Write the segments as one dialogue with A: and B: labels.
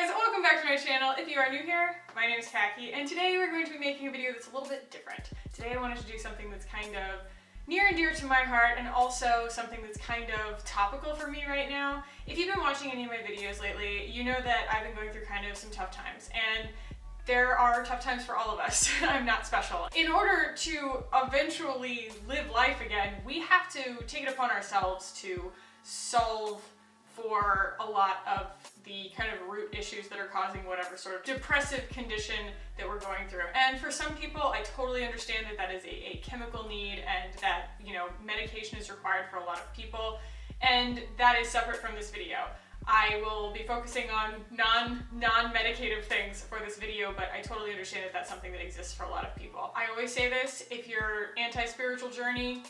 A: guys, welcome back to my channel. If you are new here, my name is Kaki, and today we're going to be making a video that's a little bit different. Today I wanted to do something that's kind of near and dear to my heart, and also something that's kind of topical for me right now. If you've been watching any of my videos lately, you know that I've been going through kind of some tough times, and there are tough times for all of us. I'm not special. In order to eventually live life again, we have to take it upon ourselves to solve for a lot of the kind of root issues that are causing whatever sort of depressive condition that we're going through. And for some people, I totally understand that that is a chemical need and that, you know, medication is required for a lot of people. And that is separate from this video. I will be focusing on non-medicative things for this video, but I totally understand that that's something that exists for a lot of people. I always say this, if you're anti-spiritual journey,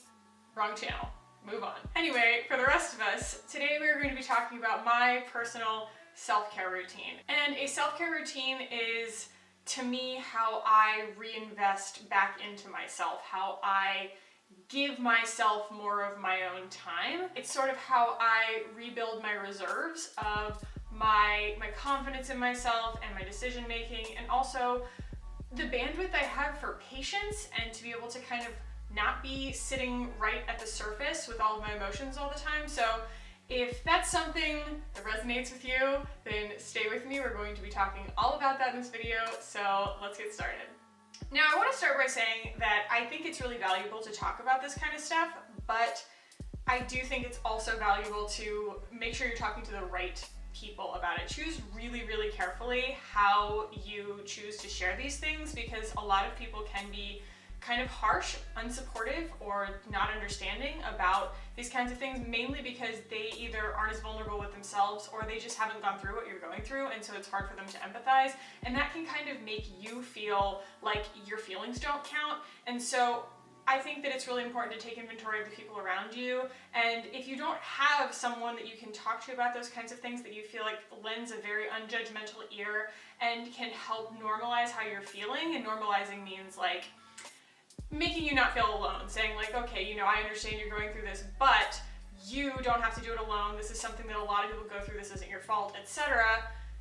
A: wrong channel. Move on. Anyway, for the rest of us, today we're going to be talking about my personal self-care routine. And a self-care routine is, to me, how I reinvest back into myself, how I give myself more of my own time. It's sort of how I rebuild my reserves of my confidence in myself and my decision making, and also the bandwidth I have for patience and to be able to kind of not be sitting right at the surface with all of my emotions all the time. So if that's something that resonates with you, then stay with me. We're going to be talking all about that in this video, so let's get started. Now, I want to start by saying that I think it's really valuable to talk about this kind of stuff, but I do think it's also valuable to make sure you're talking to the right people about it. Choose really, really carefully how you choose to share these things, because a lot of people can be kind of harsh, unsupportive, or not understanding about these kinds of things, mainly because they either aren't as vulnerable with themselves or they just haven't gone through what you're going through, and so it's hard for them to empathize, and that can kind of make you feel like your feelings don't count. And so I think that it's really important to take inventory of the people around you, and if you don't have someone that you can talk to about those kinds of things that you feel like lends a very unjudgmental ear and can help normalize how you're feeling, and normalizing means like making you not feel alone, saying like, okay, you know, I understand you're going through this, but you don't have to do it alone. This is something that a lot of people go through. This isn't your fault, etc.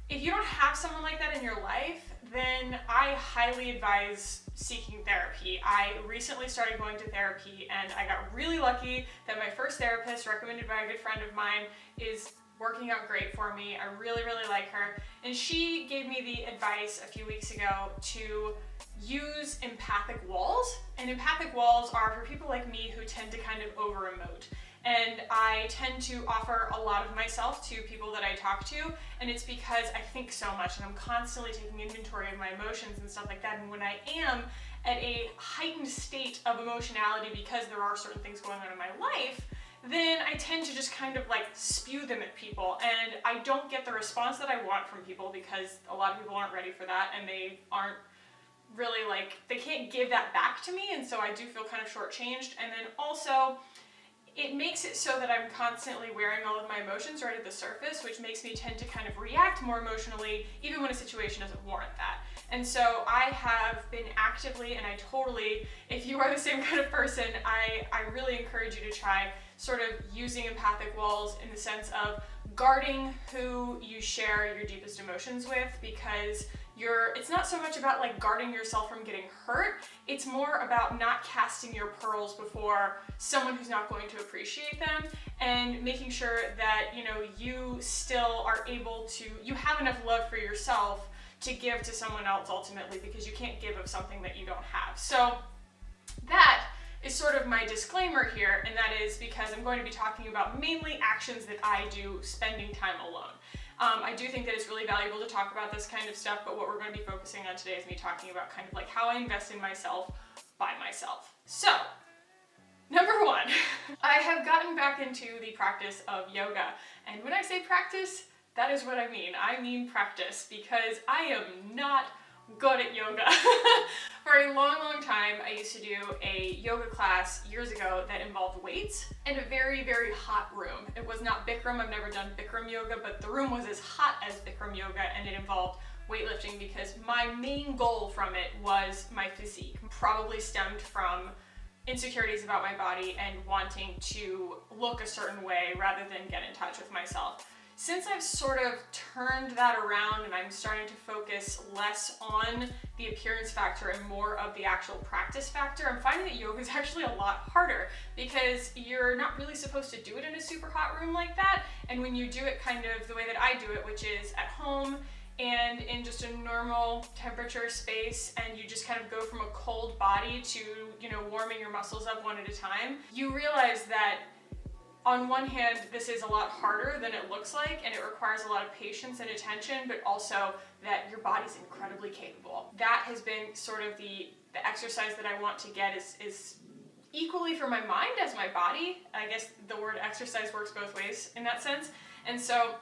A: If you don't have someone like that in your life, then I highly advise seeking therapy. I recently started going to therapy, and I got really lucky that my first therapist, recommended by a good friend of mine, is working out great for me. I really, really like her. And she gave me the advice a few weeks ago to use empathic walls. And empathic walls are for people like me who tend to kind of over-emote. And I tend to offer a lot of myself to people that I talk to, and it's because I think so much and I'm constantly taking inventory of my emotions and stuff like that. And when I am at a heightened state of emotionality because there are certain things going on in my life, then I tend to just kind of like spew them at people, and I don't get the response that I want from people because a lot of people aren't ready for that, and they aren't really like, they can't give that back to me, and so I do feel kind of shortchanged. And then also, it makes it so that I'm constantly wearing all of my emotions right at the surface, which makes me tend to kind of react more emotionally even when a situation doesn't warrant that. And so I have been actively, and I totally, if you are the same kind of person, I really encourage you to try sort of using empathic walls in the sense of guarding who you share your deepest emotions with, because it's not so much about like guarding yourself from getting hurt, it's more about not casting your pearls before someone who's not going to appreciate them, and making sure that, you know, you still are able to, you have enough love for yourself to give to someone else ultimately, because you can't give of something that you don't have. So that is sort of my disclaimer here, and that is because I'm going to be talking about mainly actions that I do spending time alone. I do think that it's really valuable to talk about this kind of stuff, but what we're going to be focusing on today is me talking about kind of like how I invest in myself by myself. So, number one, I have gotten back into the practice of yoga, and when I say practice, that is what I mean. I mean practice, because I am not good at yoga. For a long, long time, I used to do a yoga class years ago that involved weights in a very, very hot room. It was not Bikram, I've never done Bikram yoga, but the room was as hot as Bikram yoga, and it involved weightlifting because my main goal from it was my physique. Probably stemmed from insecurities about my body and wanting to look a certain way rather than get in touch with myself. since I've sort of turned that around and I'm starting to focus less on the appearance factor and more of the actual practice factor, I'm finding that yoga is actually a lot harder because you're not really supposed to do it in a super hot room like that. And when you do it kind of the way that I do it, which is at home and in just a normal temperature space, and you just kind of go from a cold body to, you know, warming your muscles up one at a time, you realize that on one hand, this is a lot harder than it looks like, and it requires a lot of patience and attention, but also that your body's incredibly capable. That has been sort of the exercise that I want to get is equally for my mind as my body. I guess the word exercise works both ways in that sense. And so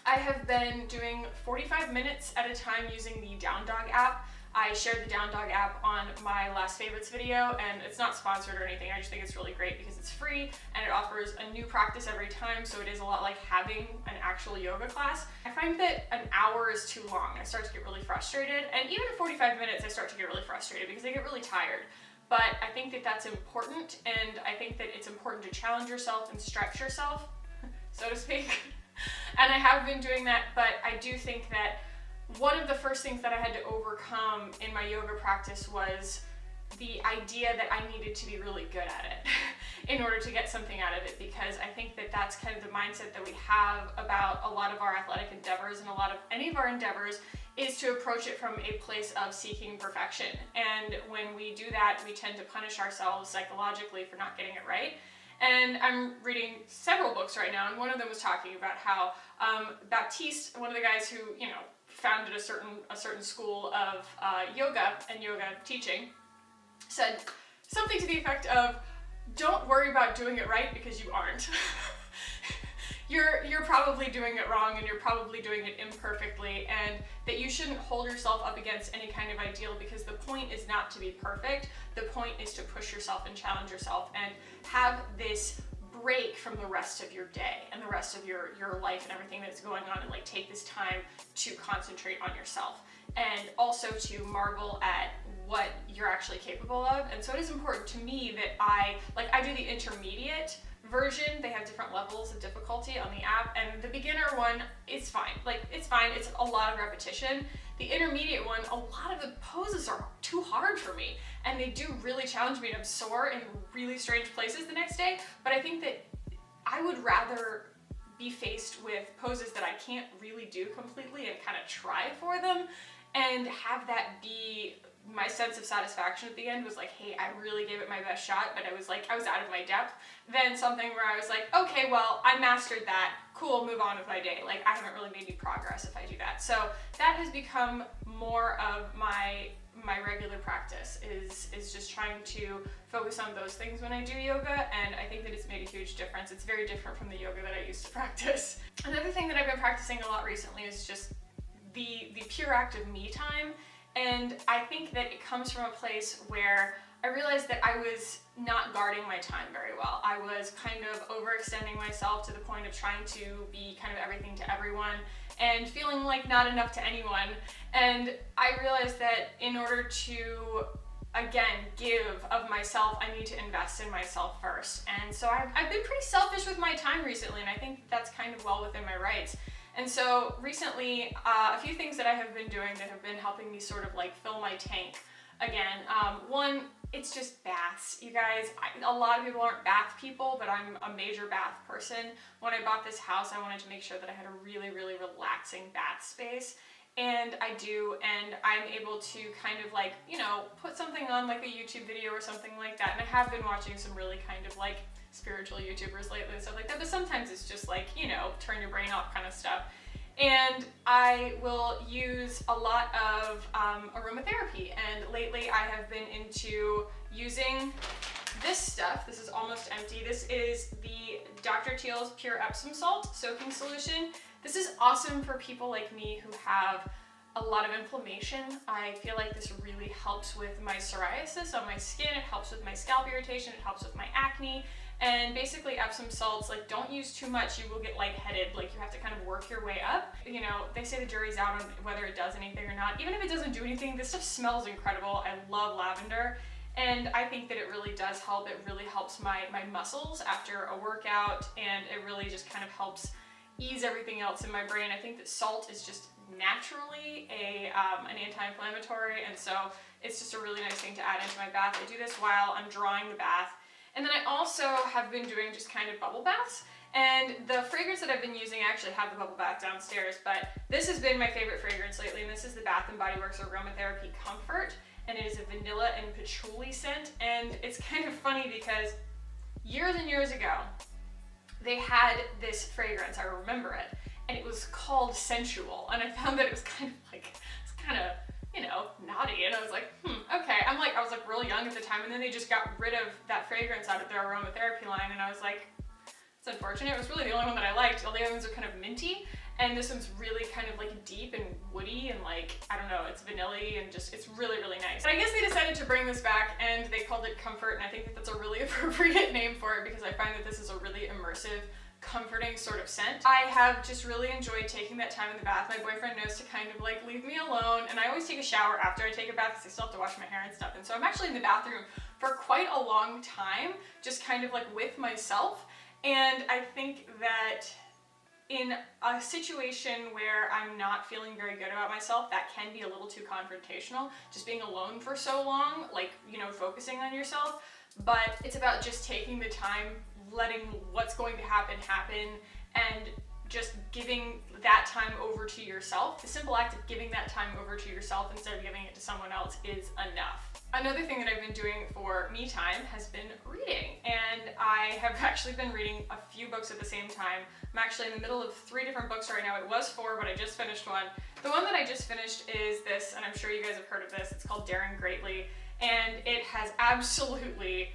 A: I have been doing 45 minutes at a time using the Down Dog app. I shared the Down Dog app on my last favorites video, and it's not sponsored or anything. I just think it's really great because it's free and it offers a new practice every time, so it is a lot like having an actual yoga class. I find that an hour is too long. I start to get really frustrated, and even at 45 minutes I start to get really frustrated because I get really tired. But I think that that's important, and I think that it's important to challenge yourself and stretch yourself, so to speak. And I have been doing that, but I do think that one of the first things that I had to overcome in my yoga practice was the idea that I needed to be really good at it in order to get something out of it, because I think that that's kind of the mindset that we have about a lot of our athletic endeavors, and a lot of any of our endeavors is to approach it from a place of seeking perfection. And when we do that, we tend to punish ourselves psychologically for not getting it right. And I'm reading several books right now, and one of them was talking about how Baptiste, one of the guys who, you know, founded a certain school of yoga and yoga teaching, said something to the effect of, don't worry about doing it right because you aren't. You're probably doing it wrong, and you're probably doing it imperfectly, and that you shouldn't hold yourself up against any kind of ideal, because the point is not to be perfect. The point is to push yourself and challenge yourself and have this break from the rest of your day and the rest of your life and everything that's going on, and like take this time to concentrate on yourself and also to marvel at what you're actually capable of. And so it is important to me that I do the intermediate version. They have different levels of difficulty on the app, and the beginner one is fine. It's fine. It's a lot of repetition. The intermediate one, a lot of the poses are too hard for me, and they do really challenge me, and I'm sore in really strange places the next day. But I think that I would rather be faced with poses that I can't really do completely and kind of try for them, and have that be my sense of satisfaction at the end was like, hey, I really gave it my best shot, but I was out of my depth, than something where I was like, okay, well, I mastered that, cool, move on with my day. Like, I haven't really made any progress if I do that. So that has become more of my regular practice, is just trying to focus on those things when I do yoga, and I think that it's made a huge difference. It's very different from the yoga that I used to practice. Another thing that I've been practicing a lot recently is just the pure act of me time. And I think that it comes from a place where I realized that I was not guarding my time very well. I was kind of overextending myself to the point of trying to be kind of everything to everyone and feeling like not enough to anyone. And I realized that in order to, again, give of myself, I need to invest in myself first. And so I've been pretty selfish with my time recently, and I think that's kind of well within my rights. And so recently, a few things that I have been doing that have been helping me sort of like fill my tank again. One, it's just baths. You guys, a lot of people aren't bath people, but I'm a major bath person. When I bought this house, I wanted to make sure that I had a really, really relaxing bath space. And I do, and I'm able to kind of like, you know, put something on like a YouTube video or something like that. And I have been watching some really kind of like spiritual YouTubers lately and stuff like that, but sometimes it's just like, you know, turn your brain off kind of stuff. And I will use a lot of aromatherapy, and lately I have been into using this stuff. This is almost empty. This is the Dr. Teals Pure Epsom Salt Soaking Solution. This is awesome for people like me who have a lot of inflammation. I feel like this really helps with my psoriasis on my skin. It helps with my scalp irritation. It helps with my acne. And basically Epsom salts, like, don't use too much, you will get lightheaded. Like, you have to kind of work your way up. You know, they say the jury's out on whether it does anything or not. Even if it doesn't do anything, this stuff smells incredible. I love lavender. And I think that it really does help. It really helps my muscles after a workout, and it really just kind of helps ease everything else in my brain. I think that salt is just naturally an anti-inflammatory, and so it's just a really nice thing to add into my bath. I do this while I'm drawing the bath. And then I also have been doing just kind of bubble baths. And the fragrance that I've been using, I actually have the bubble bath downstairs, but this has been my favorite fragrance lately, and this is the Bath & Body Works Aromatherapy Comfort, and it is a vanilla and patchouli scent. And it's kind of funny because years and years ago, they had this fragrance, I remember it, and it was called Sensual, and I found that it was kind of, you know, naughty, and I was like, okay. I was like real young at the time, and then they just got rid of that fragrance out of their aromatherapy line, and I was like, it's unfortunate. It was really the only one that I liked. All the other ones are kind of minty, and this one's really kind of like deep and woody, and like, I don't know, it's vanilla-y, and just, it's really, really nice. But I guess they decided to bring this back, and they called it Comfort, and I think that that's a really appropriate name for it, because I find that this is a really immersive, comforting sort of scent. I have just really enjoyed taking that time in the bath. My boyfriend knows to kind of like leave me alone, and I always take a shower after I take a bath because I still have to wash my hair and stuff. And so I'm actually in the bathroom for quite a long time, just kind of like with myself. And I think that in a situation where I'm not feeling very good about myself, that can be a little too confrontational, just being alone for so long, like, you know, focusing on yourself. But it's about just taking the time, letting what's going to happen, and just giving that time over to yourself. The simple act of giving that time over to yourself instead of giving it to someone else is enough. Another thing that I've been doing for me time has been reading, and I have actually been reading a few books at the same time. I'm actually in the middle of 3 different books right now. It was 4, but I just finished one. The one that I just finished is this, and I'm sure you guys have heard of this. It's called Daring Greatly, and it has absolutely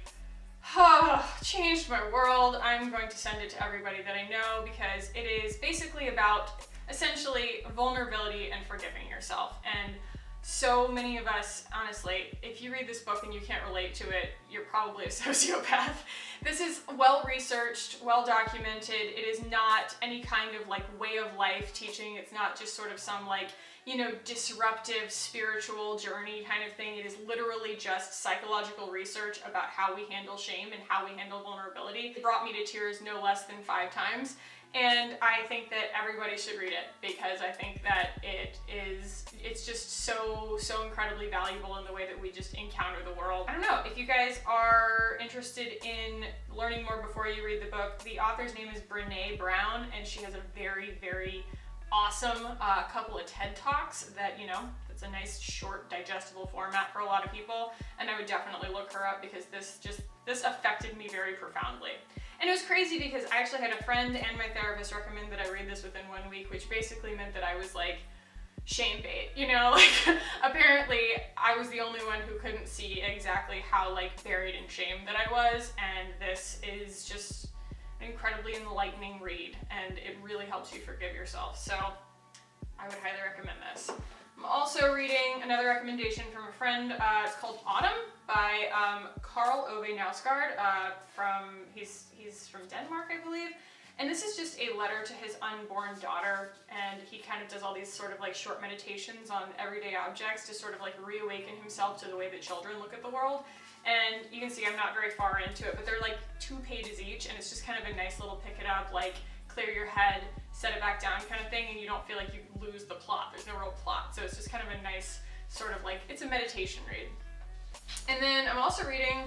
A: changed my world. I'm going to send it to everybody that I know, because it is basically about essentially vulnerability and forgiving yourself. And so many of us, honestly, if you read this book and you can't relate to it, you're probably a sociopath. This is well researched, well documented. It is not any kind of like way of life teaching. It's not just sort of some like, you know, disruptive spiritual journey kind of thing. It is literally just psychological research about how we handle shame and how we handle vulnerability. It brought me to tears no less than 5 times. And I think that everybody should read it, because I think that it's just so incredibly valuable in the way that we just encounter the world. I don't know, if you guys are interested in learning more before you read the book, the author's name is Brené Brown, and she has a very, very awesome couple of TED Talks that, you know, it's a nice, short, digestible format for a lot of people, and I would definitely look her up, because this affected me very profoundly. And it was crazy because I actually had a friend and my therapist recommend that I read this within 1 week, which basically meant that I was like shame bait, you know? Like, apparently I was the only one who couldn't see exactly how like buried in shame that I was, and this is just an incredibly enlightening read, and it really helps you forgive yourself. So I would highly recommend this. I'm also reading another recommendation from a friend. It's called Autumn by Karl Knausgaard. He's from Denmark, I believe. And this is just a letter to his unborn daughter, and he kind of does all these sort of like short meditations on everyday objects to sort of like reawaken himself to the way that children look at the world. And you can see I'm not very far into it, but they're like 2 pages each, and it's just kind of a nice little pick it up, like clear your head, set it back down kind of thing, and you don't feel like you lose the plot. There's no real plot, so it's just kind of a nice sort of like, it's a meditation read. And then I'm also reading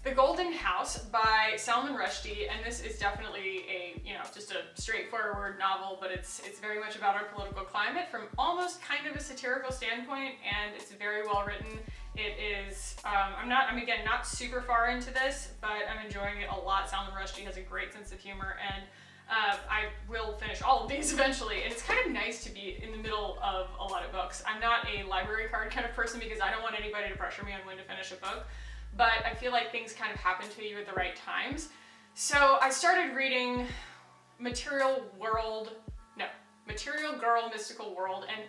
A: The Golden House by Salman Rushdie, and this is definitely a, you know, just a straightforward novel, but it's very much about our political climate from almost kind of a satirical standpoint, and it's very well written. It is, I'm again not super far into this, but I'm enjoying it a lot. Salman Rushdie has a great sense of humor, and I will finish all of these eventually, and it's kind of nice to be in the middle of a lot of books. I'm not a library card kind of person, because I don't want anybody to pressure me on when to finish a book, but I feel like things kind of happen to you at the right times. So I started reading Material Girl Mystical World, and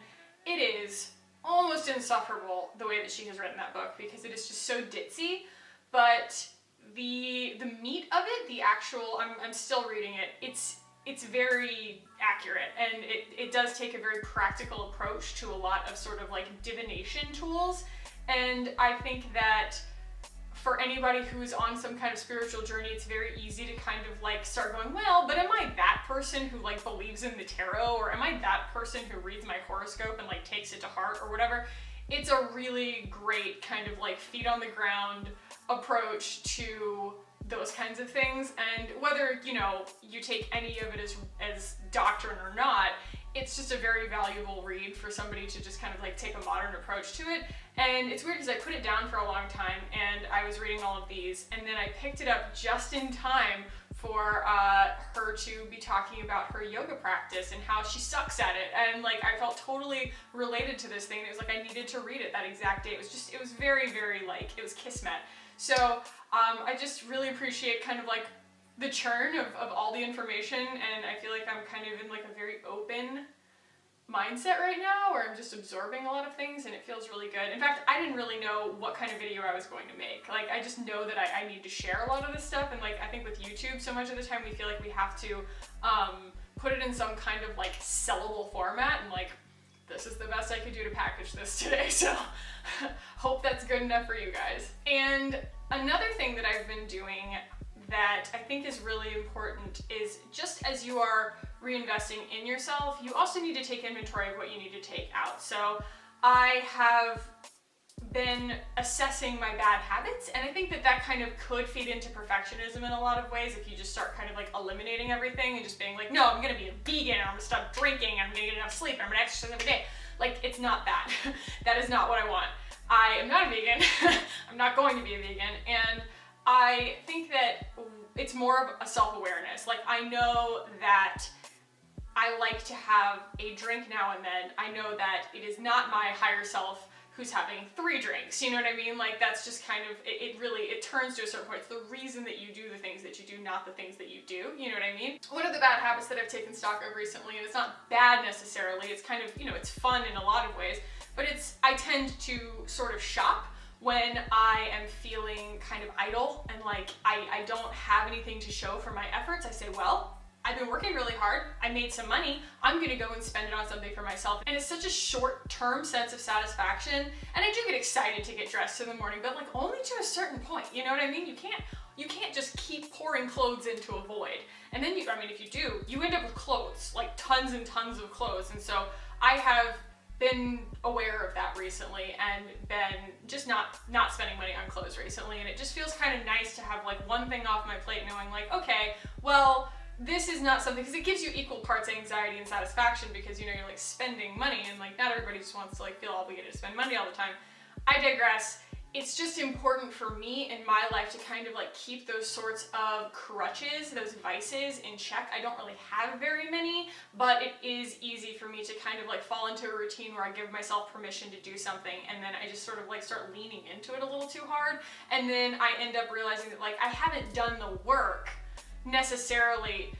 A: it is almost insufferable the way that she has written that book, because it is just so ditzy, but the meat of it, the actual, I'm still reading it, it's very accurate, and it does take a very practical approach to a lot of sort of like divination tools, and I think that for anybody who's on some kind of spiritual journey, it's very easy to kind of like start going, well, but am I that person who like believes in the tarot, or am I that person who reads my horoscope and like takes it to heart or whatever? It's a really great kind of like feet on the ground approach to those kinds of things, and whether, you know, you take any of it as doctrine or not, it's just a very valuable read for somebody to just kind of like take a modern approach to it. And it's weird because I put it down for a long time and I was reading all of these, and then I picked it up just in time for her to be talking about her yoga practice and how she sucks at it. And like, I felt totally related to this thing. It was like I needed to read it that exact day. It was very, very like, it was kismet. So I just really appreciate kind of like the churn of all the information, and I feel like I'm kind of in like a very open mindset right now where I'm just absorbing a lot of things, and it feels really good. In fact, I didn't really know what kind of video I was going to make. Like, I just know that I need to share a lot of this stuff, and like I think with YouTube, so much of the time we feel like we have to put it in some kind of like sellable format, and like this is the best I could do to package this today, so hope that's good enough for you guys. And another thing that I've been doing that I think is really important is, just as you are reinvesting in yourself, you also need to take inventory of what you need to take out. So I have been assessing my bad habits, and I think that that kind of could feed into perfectionism in a lot of ways if you just start kind of like eliminating everything and just being like, no, I'm gonna be a vegan, I'm gonna stop drinking, I'm gonna get enough sleep, I'm gonna exercise every day. Like, it's not that. That is not what I want. I am not a vegan. I'm not going to be a vegan, and I think that it's more of a self-awareness. Like, I know that I like to have a drink now and then. I know that it is not my higher self who's having 3 drinks, you know what I mean? Like, that's just kind of, it really turns to a certain point. It's the reason that you do the things that you do, not the things that you do, you know what I mean? One of the bad habits that I've taken stock of recently, and it's not bad necessarily, it's kind of, you know, it's fun in a lot of ways, but I tend to sort of shop when I am feeling kind of idle and like I don't have anything to show for my efforts. I say, well, I've been working really hard, I made some money, I'm gonna go and spend it on something for myself. And it's such a short-term sense of satisfaction, and I do get excited to get dressed in the morning, but like only to a certain point, you know what I mean? You can't just keep pouring clothes into a void. And then if you do, you end up with clothes, like tons and tons of clothes. And so I have been aware of that recently and been just not spending money on clothes recently, and it just feels kind of nice to have like one thing off my plate, knowing like, okay, well, this is not something, because it gives you equal parts anxiety and satisfaction, because, you know, you're like spending money, and like not everybody just wants to like feel obligated to spend money all the time. I digress. It's just important for me in my life to kind of like keep those sorts of crutches, those vices in check. I don't really have very many, but it is easy for me to kind of like fall into a routine where I give myself permission to do something, and then I just sort of like start leaning into it a little too hard, and then I end up realizing that like I haven't done the work necessarily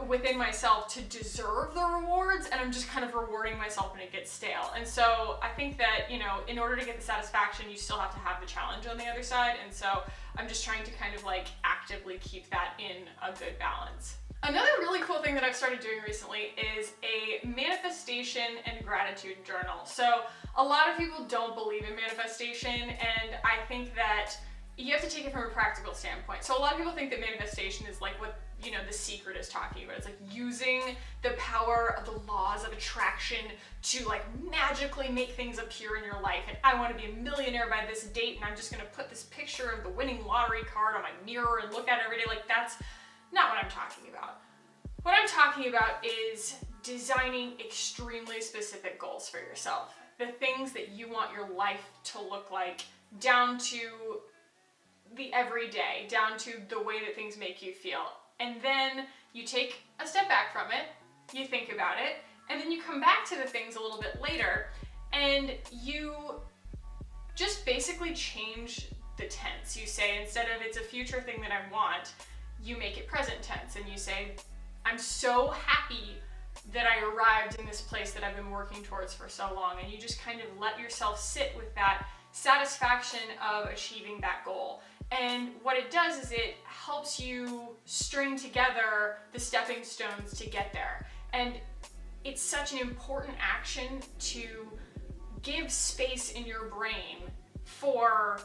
A: within myself to deserve the rewards, and I'm just kind of rewarding myself and it gets stale. And so I think that, you know, in order to get the satisfaction, you still have to have the challenge on the other side, and so I'm just trying to kind of like actively keep that in a good balance. Another really cool thing that I've started doing recently is a manifestation and gratitude journal. So a lot of people don't believe in manifestation, and I think that you have to take it from a practical standpoint. So a lot of people think that manifestation is like what, you know, The Secret is talking about. It's like using the power of the laws of attraction to like magically make things appear in your life. And I want to be a millionaire by this date, and I'm just going to put this picture of the winning lottery card on my mirror and look at it every day. Like, that's not what I'm talking about. What I'm talking about is designing extremely specific goals for yourself. The things that you want your life to look like, down to the everyday, down to the way that things make you feel. And then you take a step back from it, you think about it, and then you come back to the things a little bit later, and you just basically change the tense. You say, instead of it's a future thing that I want, you make it present tense, and you say, I'm so happy that I arrived in this place that I've been working towards for so long. And you just kind of let yourself sit with that satisfaction of achieving that goal. And what it does is it helps you string together the stepping stones to get there. And it's such an important action to give space in your brain for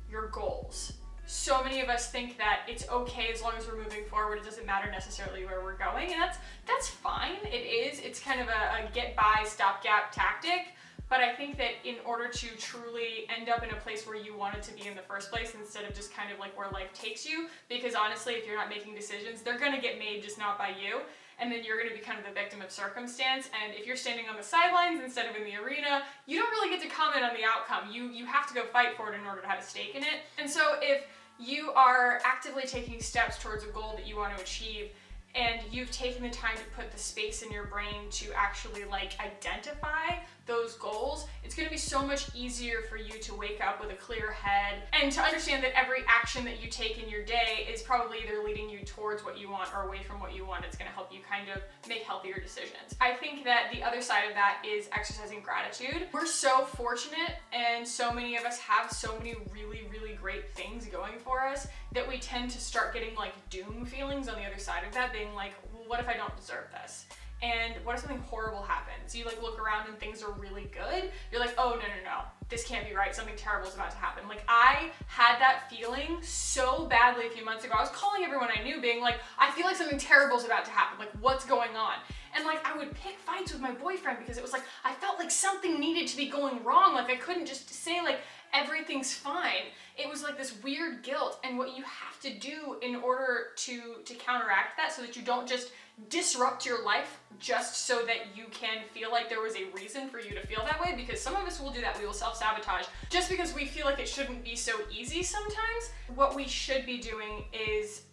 A: your goals. so many of us think that it's okay as long as we're moving forward, it doesn't matter necessarily where we're going, and that's fine. It's kind of a get by stopgap tactic, but I think that in order to truly end up in a place where you wanted to be in the first place, instead of just kind of like where life takes you, because honestly, if you're not making decisions, they're gonna get made, just not by you, and then you're gonna be kind of the victim of circumstance. And if you're standing on the sidelines instead of in the arena, you don't really get to comment on the outcome. You have to go fight for it in order to have a stake in it. And so if you are actively taking steps towards a goal that you want to achieve, and you've taken the time to put the space in your brain to actually like identify those goals, it's going to be so much easier for you to wake up with a clear head and to understand that every action that you take in your day is probably either leading you towards what you want or away from what you want. It's going to help you kind of make healthier decisions. I think that the other side of that is exercising gratitude. We're so fortunate, and so many of us have so many really, really great things going for us that we tend to start getting like doom feelings on the other side of that, being like, well, what if I don't deserve this? And what if something horrible happens? You like look around and things are really good. You're like, oh, no, this can't be right. Something terrible is about to happen. Like, I had that feeling so badly a few months ago. I was calling everyone I knew being like, I feel like something terrible is about to happen. Like, what's going on? And like, I would pick fights with my boyfriend because it was like, I felt like something needed to be going wrong. Like, I couldn't just say like, everything's fine. It was like this weird guilt. And what you have to do in order to counteract that, so that you don't just disrupt your life just so that you can feel like there was a reason for you to feel that way, because some of us will do that. We will self-sabotage just because we feel like it shouldn't be so easy sometimes. What we should be doing is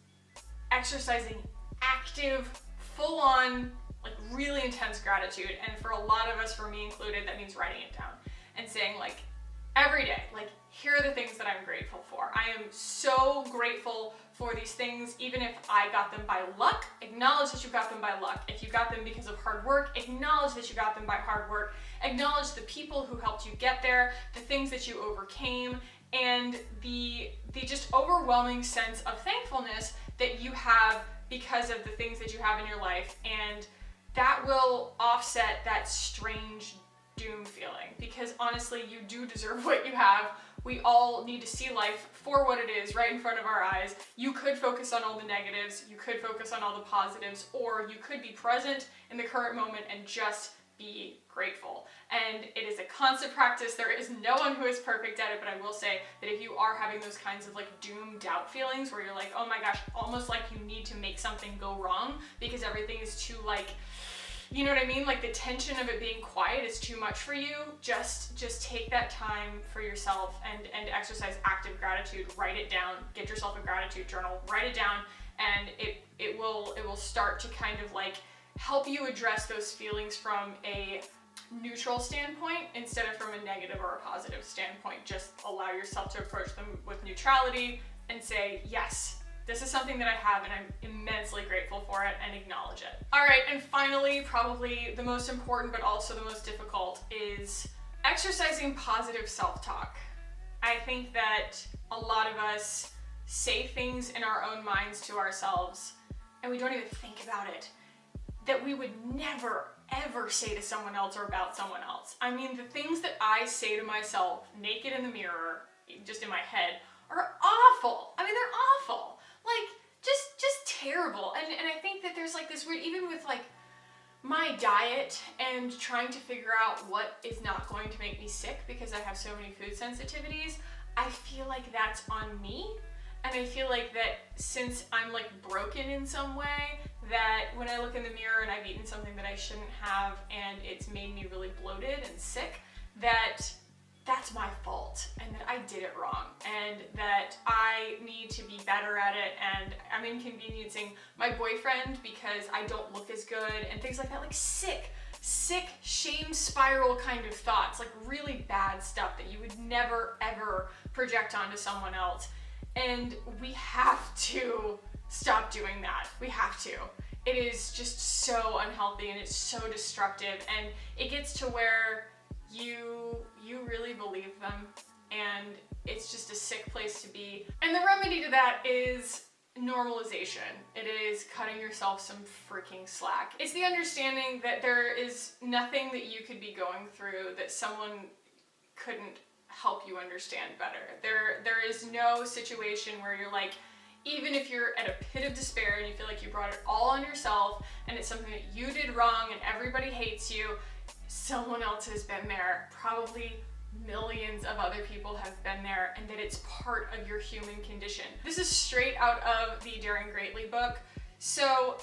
A: exercising active, full-on, like really intense gratitude. And for a lot of us, for me included, that means writing it down and saying like, every day, like, here are the things that I'm grateful for. I am so grateful for these things, even if I got them by luck. Acknowledge that you got them by luck. If you got them because of hard work, acknowledge that you got them by hard work. Acknowledge the people who helped you get there, the things that you overcame, and the just overwhelming sense of thankfulness that you have because of the things that you have in your life. And that will offset that strange doom feeling, because honestly, you do deserve what you have. We all need to see life for what it is right in front of our eyes. You could focus on all the negatives, you could focus on all the positives, or you could be present in the current moment and just be grateful. And it is a constant practice. There is no one who is perfect at it, but I will say that if you are having those kinds of like doom doubt feelings where you're like, oh my gosh, almost like you need to make something go wrong because everything is too like, you know what I mean? Like the tension of it being quiet is too much for you. Just take that time for yourself and exercise active gratitude. Write it down. Get yourself a gratitude journal. Write it down, and it will start to kind of like help you address those feelings from a neutral standpoint instead of from a negative or a positive standpoint. Just allow yourself to approach them with neutrality and say, yes, this is something that I have and I'm immensely grateful for it, and acknowledge it. All right, and finally, probably the most important but also the most difficult is exercising positive self-talk. I think that a lot of us say things in our own minds to ourselves and we don't even think about it, that we would never ever say to someone else or about someone else. I mean, the things that I say to myself naked in the mirror, just in my head, are awful. I mean, they're awful. Like, just terrible. And I think that there's like this weird, even with like my diet and trying to figure out what is not going to make me sick because I have so many food sensitivities, I feel like that's on me. And I feel like that since I'm like broken in some way, that when I look in the mirror and I've eaten something that I shouldn't have and it's made me really bloated and sick, that's my fault and that I did it wrong and that I need to be better at it, and I'm inconveniencing my boyfriend because I don't look as good and things like that. Like sick shame spiral kind of thoughts, like really bad stuff that you would never ever project onto someone else. And we have to stop doing that. We have to. It is just so unhealthy and it's so destructive, and it gets to where you really believe them, and it's just a sick place to be. And the remedy to that is normalization. It is cutting yourself some freaking slack. It's the understanding that there is nothing that you could be going through that someone couldn't help you understand better. There is no situation where you're like, even if you're at a pit of despair and you feel like you brought it all on yourself and it's something that you did wrong and everybody hates you, someone else has been there. Probably millions of other people have been there, and that it's part of your human condition. This is straight out of the Daring Greatly book. So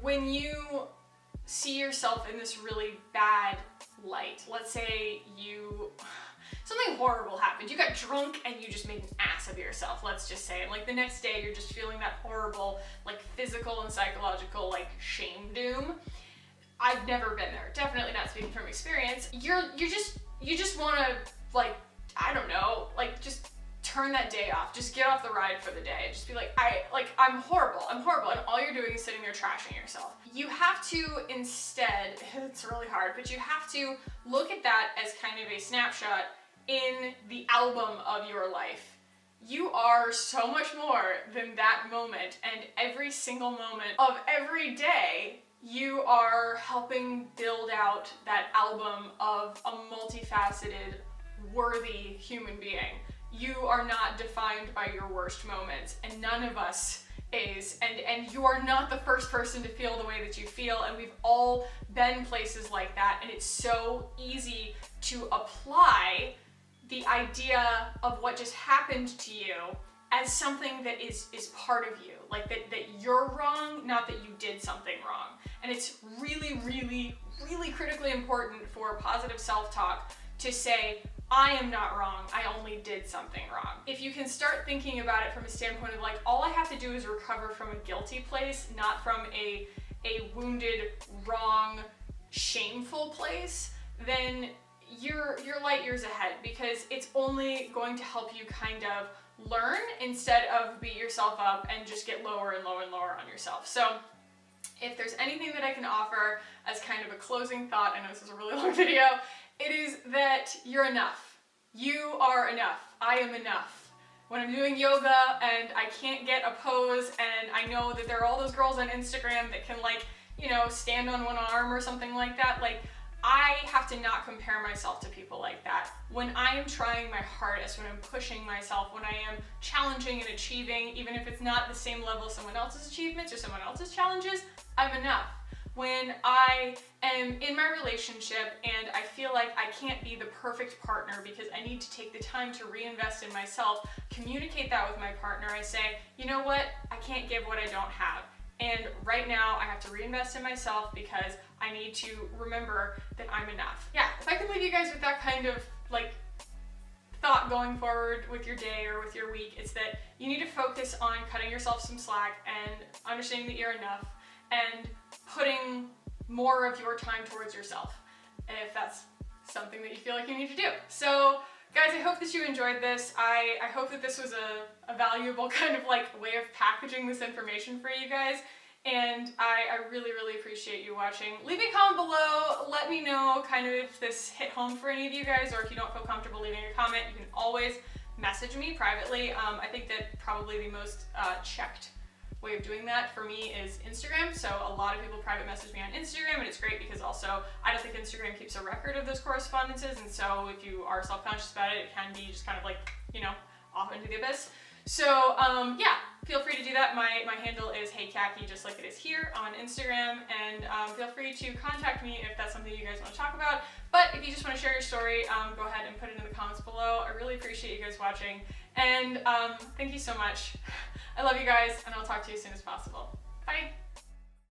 A: when you see yourself in this really bad light, let's say something horrible happened. You got drunk and you just made an ass of yourself, let's just say. And like the next day you're just feeling that horrible, like physical and psychological, like shame doom. I've never been there. Definitely not speaking from experience. You just want to, like, I don't know, like just turn that day off. Just get off the ride for the day. Just be like, I'm horrible. And all you're doing is sitting there trashing yourself. You have to instead, it's really hard, but you have to look at that as kind of a snapshot in the album of your life. You are so much more than that moment, and every single moment of every day you are helping build out that album of a multifaceted, worthy human being. You are not defined by your worst moments, and none of us is, and you are not the first person to feel the way that you feel, and we've all been places like that, and it's so easy to apply the idea of what just happened to you as something that is part of you, like that you're wrong, not that you did something wrong. And it's really, really, really critically important for positive self-talk to say, I am not wrong, I only did something wrong. If you can start thinking about it from a standpoint of like, all I have to do is recover from a guilty place, not from a wounded, wrong, shameful place, then you're light years ahead, because it's only going to help you kind of learn instead of beat yourself up and just get lower and lower and lower on yourself. So if there's anything that I can offer as kind of a closing thought, I know this is a really long video, it is that you're enough. You are enough. I am enough. When I'm doing yoga and I can't get a pose, and I know that there are all those girls on Instagram that can, like, you know, stand on one arm or something like that, like, I have to not compare myself to people like that. When I am trying my hardest, when I'm pushing myself, when I am challenging and achieving, even if it's not the same level as someone else's achievements or someone else's challenges, I'm enough. When I am in my relationship and I feel like I can't be the perfect partner because I need to take the time to reinvest in myself, communicate that with my partner. I say, you know what, I can't give what I don't have. And right now I have to reinvest in myself because I need to remember that I'm enough. Yeah, if I can leave you guys with that kind of like thought going forward with your day or with your week, it's that you need to focus on cutting yourself some slack and understanding that you're enough and putting more of your time towards yourself, if that's something that you feel like you need to do. So guys, I hope that you enjoyed this. I hope that this was a valuable kind of like way of packaging this information for you guys. And I really, really appreciate you watching. Leave me a comment below. Let me know kind of if this hit home for any of you guys, or if you don't feel comfortable leaving a comment, you can always message me privately. I think that probably the most checked way of doing that for me is Instagram. So a lot of people private message me on Instagram, and it's great because also I don't think Instagram keeps a record of those correspondences, and so if you are self-conscious about it, it can be just kind of like, you know, off into the abyss. So yeah, feel free to do that. My handle is HEYKACKIE, just like it is here on Instagram, and feel free to contact me if that's something you guys want to talk about. But if you just want to share your story, go ahead and put it in the comments below. I really appreciate you guys watching, and thank you so much. I love you guys, and I'll talk to you as soon as possible. Bye!